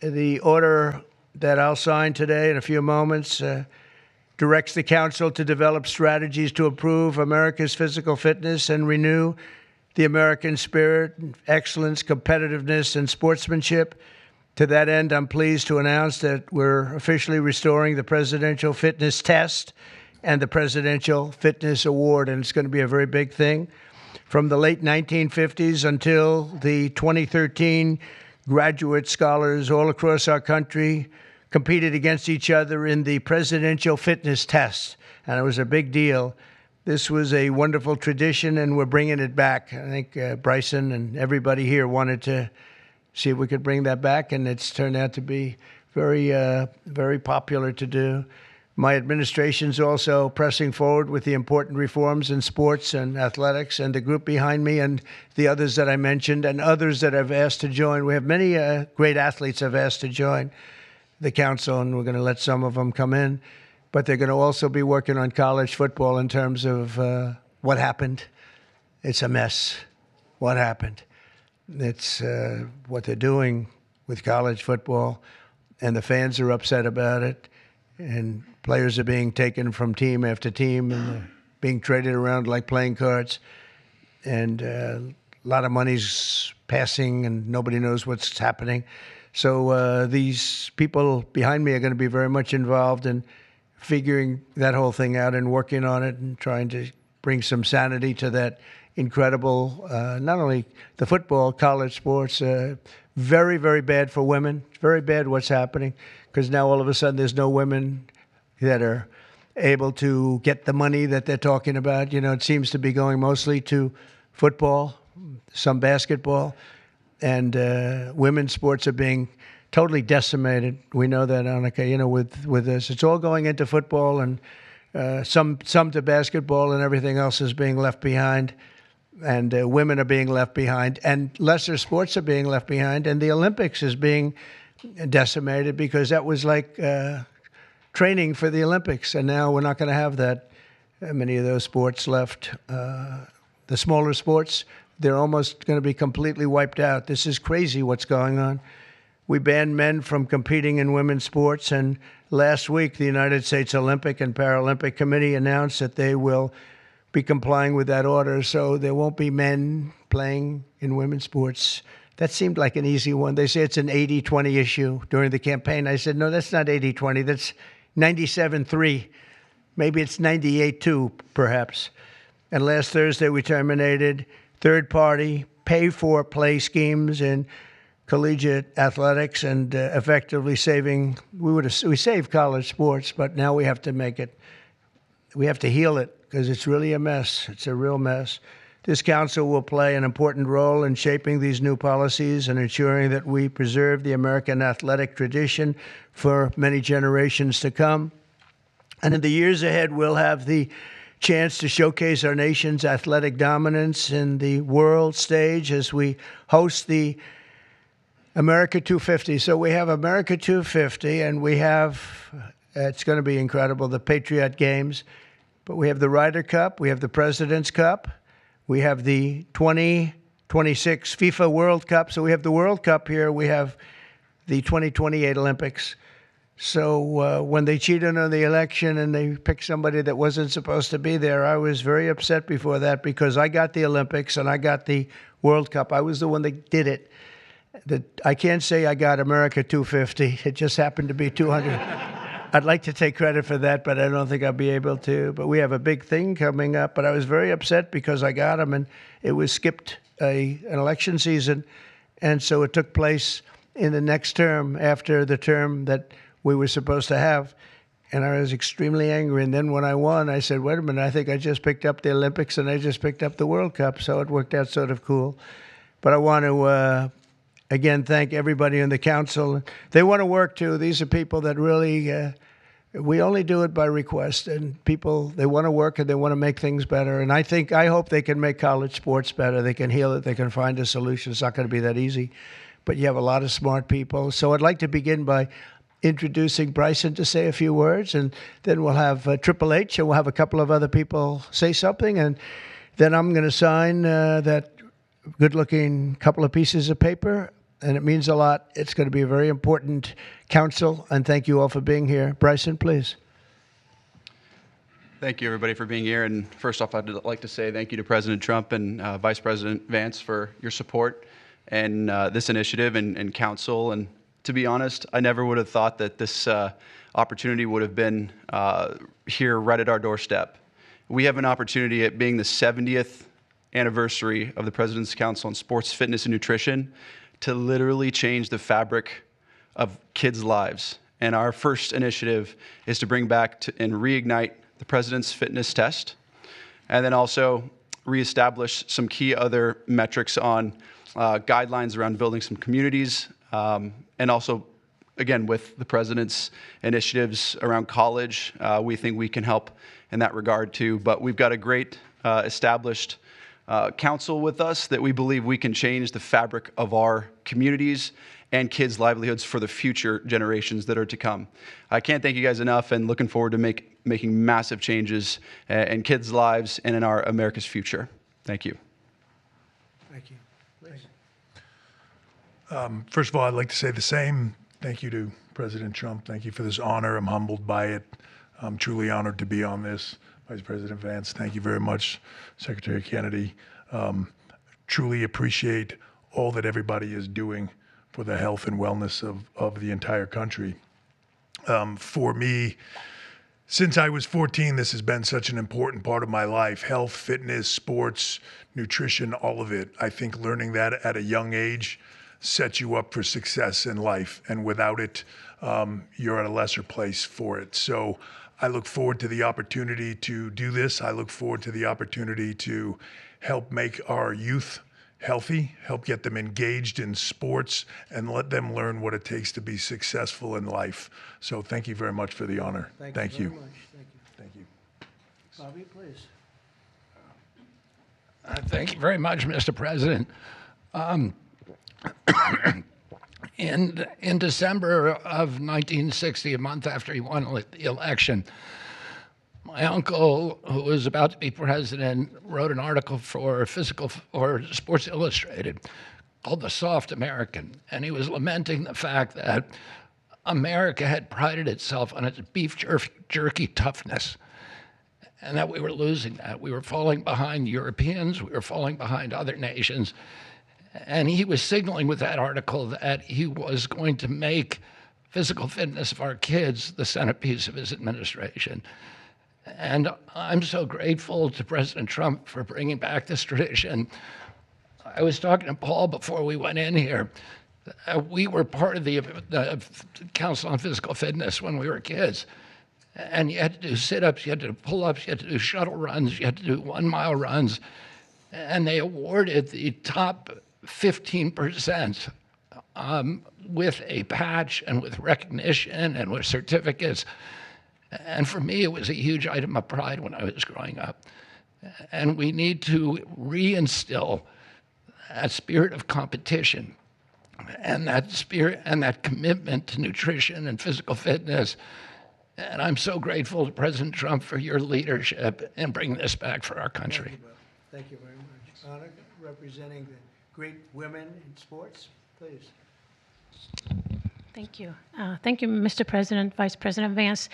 The order that I'll sign today in a few moments directs the Council to develop strategies to improve America's physical fitness and renew the American spirit, excellence, competitiveness, and sportsmanship. To that end, I'm pleased to announce that we're officially restoring the Presidential Fitness Test and the Presidential Fitness Award, and it's going to be a very big thing. From the late 1950s until the 2013, graduate scholars all across our country competed against each other in the Presidential Fitness Test, and it was a big deal. This was a wonderful tradition, and we're bringing it back. I think Bryson and everybody here wanted to see if we could bring that back, and it's turned out to be very popular to do. My administration's also pressing forward with the important reforms in sports and athletics, and the group behind me and the others that I mentioned and others that have asked to join. We have many great athletes have asked to join the council, and we're going to let some of them come in. But they're going to also be working on college football in terms of what happened. It's a mess. What happened? It's what they're doing with college football, and the fans are upset about it. And players are being taken from team after team and being traded around like playing cards. And a lot of money's passing, and nobody knows what's happening. So these people behind me are going to be very much involved in figuring that whole thing out and working on it and trying to bring some sanity to that incredible, not only the football, college sports, very, very bad for women. It's very bad what's happening, because now all of a sudden there's no women that are able to get the money that they're talking about. You know, it seems to be going mostly to football, some basketball, and women's sports are being totally decimated. We know that, Annika, you know, with this. It's all going into football, and some to basketball, and everything else is being left behind. And women are being left behind, and lesser sports are being left behind, and the Olympics is being decimated, because that was like training for the Olympics, and now we're not going to have that many of those sports left. The smaller sports, they're almost going to be completely wiped out. This is crazy what's going on. We banned men from competing in women's sports, and last week the United States Olympic and Paralympic Committee announced that they will be complying with that order, so there won't be men playing in women's sports. That seemed like an easy one. They say it's an 80-20 issue during the campaign. I said, no, that's not 80-20. That's 97-3. Maybe it's 98-2, perhaps. And last Thursday, we terminated third-party pay-for-play schemes in collegiate athletics, and effectively we saved college sports, but now we have to heal it, because it's really a mess. It's a real mess. This council will play an important role in shaping these new policies and ensuring that we preserve the American athletic tradition for many generations to come. And in the years ahead, we'll have the chance to showcase our nation's athletic dominance in the world stage as we host the America 250. So we have America 250, and we have, it's going to be incredible, the Patriot Games. But we have the Ryder Cup, we have the President's Cup, we have the 2026 FIFA World Cup. So we have the World Cup here, we have the 2028 Olympics. So when they cheated on the election and they picked somebody that wasn't supposed to be there, I was very upset before that, because I got the Olympics and I got the World Cup. I was the one that did it. I can't say I got America 250. It just happened to be 200. I'd like to take credit for that, but I don't think I'll be able to. But we have a big thing coming up. But I was very upset because I got them, and it was skipped an election season. And so it took place in the next term, after the term that we were supposed to have. And I was extremely angry. And then when I won, I said, wait a minute, I think I just picked up the Olympics and I just picked up the World Cup. So it worked out sort of cool. But I want to again, thank everybody on the council. They want to work, too. These are people that really, we only do it by request. And people, they want to work and they want to make things better. And I hope they can make college sports better. They can heal it. They can find a solution. It's not going to be that easy. But you have a lot of smart people. So I'd like to begin by introducing Bryson to say a few words. And then we'll have Triple H, and we'll have a couple of other people say something. And then I'm going to sign that good-looking couple of pieces of paper. and it means a lot. It's going to be a very important council, and thank you all for being here. Bryson, please. Thank you, everybody, for being here. And first off, I'd like to say thank you to President Trump and Vice President Vance for your support and this initiative and council. And to be honest, I never would have thought that this opportunity would have been here right at our doorstep. We have an opportunity at being the 70th anniversary of the President's Council on Sports, Fitness, and Nutrition to literally change the fabric of kids' lives. And our first initiative is to bring back and reignite the President's Fitness Test, and then also reestablish some key other metrics on guidelines around building some communities, and also, again, with the President's initiatives around college, we think we can help in that regard too. But we've got a great established council with us that we believe we can change the fabric of our communities and kids' livelihoods for the future generations that are to come. I can't thank you guys enough, and looking forward to making massive changes in kids' lives and in our America's future. Thank you. Thank you. Please. First of all, I'd like to say the same. Thank you to President Trump. Thank you for this honor. I'm humbled by it. I'm truly honored to be on this. Vice President Vance, thank you very much. Secretary Kennedy, truly appreciate all that everybody is doing for the health and wellness of the entire country. For me, since I was 14, this has been such an important part of my life. Health, fitness, sports, nutrition, all of it. I think learning that at a young age sets you up for success in life. And without it, you're at a lesser place for it. So I look forward to the opportunity to do this. I look forward to the opportunity to help make our youth healthy, help get them engaged in sports, and let them learn what it takes to be successful in life. So thank you very much for the honor. Thank you. Very much. Thank you. Bobby, please. Thank you very much, Mr. President. In December of 1960, a month after he won the election, my uncle, who was about to be president, wrote an article for Sports Illustrated called The Soft American, and he was lamenting the fact that America had prided itself on its beef jerky toughness, and that we were losing that. We were falling behind Europeans, we were falling behind other nations, and he was signaling with that article that he was going to make physical fitness of our kids the centerpiece of his administration. And I'm so grateful to President Trump for bringing back this tradition. I was talking to Paul before we went in here. We were part of the Council on Physical Fitness when we were kids. And you had to do sit-ups, you had to do pull-ups, you had to do shuttle runs, you had to do 1-mile runs. And they awarded the top 15% with a patch and with recognition and with certificates. And for me, it was a huge item of pride when I was growing up. And we need to reinstill that spirit of competition and that spirit and that commitment to nutrition and physical fitness. And I'm so grateful to President Trump for your leadership in bringing this back for our country. Thank you very much. Anna, representing the great women in sports, please. Thank you. Thank you, Mr. President, Vice President Vance.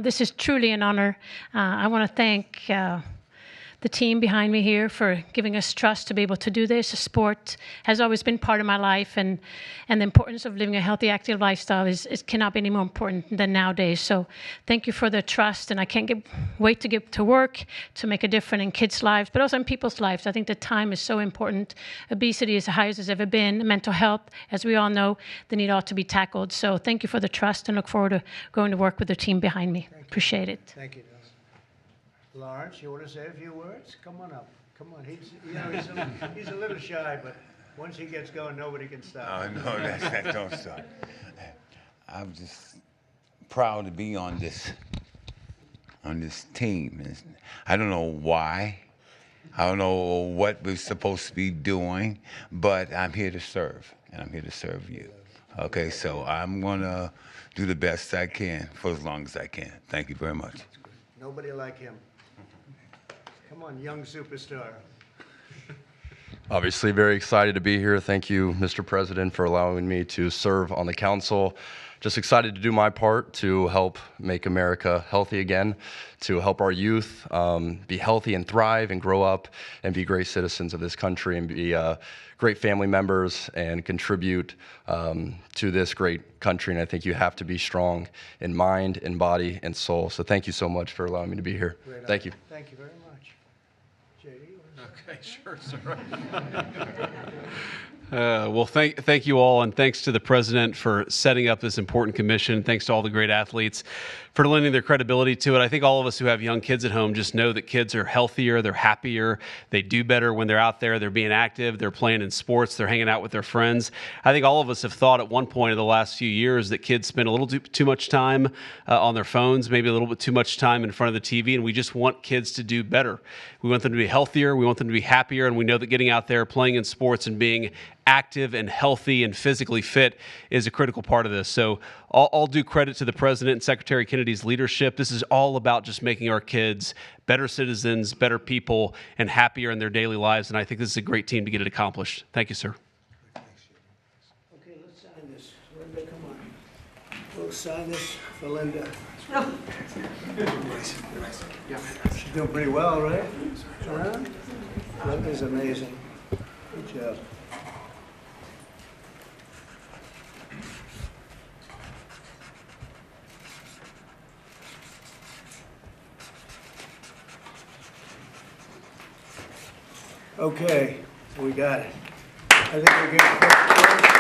This is truly an honor. I want to thank the team behind me here for giving us trust to be able to do this. Sport has always been part of my life, and the importance of living a healthy, active lifestyle cannot be any more important than nowadays. So thank you for the trust, and I can't wait to get to work to make a difference in kids' lives, but also in people's lives. I think the time is so important. Obesity is the highest it's ever been. Mental health, as we all know, the need ought to be tackled. So thank you for the trust, and look forward to going to work with the team behind me. Appreciate it. Thank you. Lawrence, you want to say a few words? Come on up. Come on. He's a little shy, but once he gets going, nobody can stop. Oh, no, that don't stop. I'm just proud to be on this team. I don't know why. I don't know what we're supposed to be doing, but I'm here to serve, and I'm here to serve you. Okay, so I'm going to do the best I can for as long as I can. Thank you very much. Nobody like him. Come on, young superstar. Obviously, very excited to be here. Thank you, Mr. President, for allowing me to serve on the council. Just excited to do my part to help make America healthy again, to help our youth be healthy and thrive and grow up and be great citizens of this country and be great family members and contribute to this great country. And I think you have to be strong in mind, in body, and soul. So thank you so much for allowing me to be here. Thank you. Thank you very much. JD? Okay, sure, sir. Well, thank you all, and thanks to the president for setting up this important commission. Thanks to all the great athletes for lending their credibility to it. I think all of us who have young kids at home just know that kids are healthier, they're happier, they do better when they're out there, they're being active, they're playing in sports, they're hanging out with their friends. I think all of us have thought at one point in the last few years that kids spend a little too much time on their phones, maybe a little bit too much time in front of the TV, and we just want kids to do better. We want them to be healthier, we want them to be happier, and we know that getting out there, playing in sports, and being active and healthy and physically fit is a critical part of this. So all due credit to the President and Secretary Kennedy's leadership. This is all about just making our kids better citizens, better people, and happier in their daily lives. And I think this is a great team to get it accomplished. Thank you, sir. Okay, let's sign this. Linda, come on. We'll sign this for Linda. She's doing pretty well, right? Linda's amazing. Good job. Okay, we got it. I think we're good.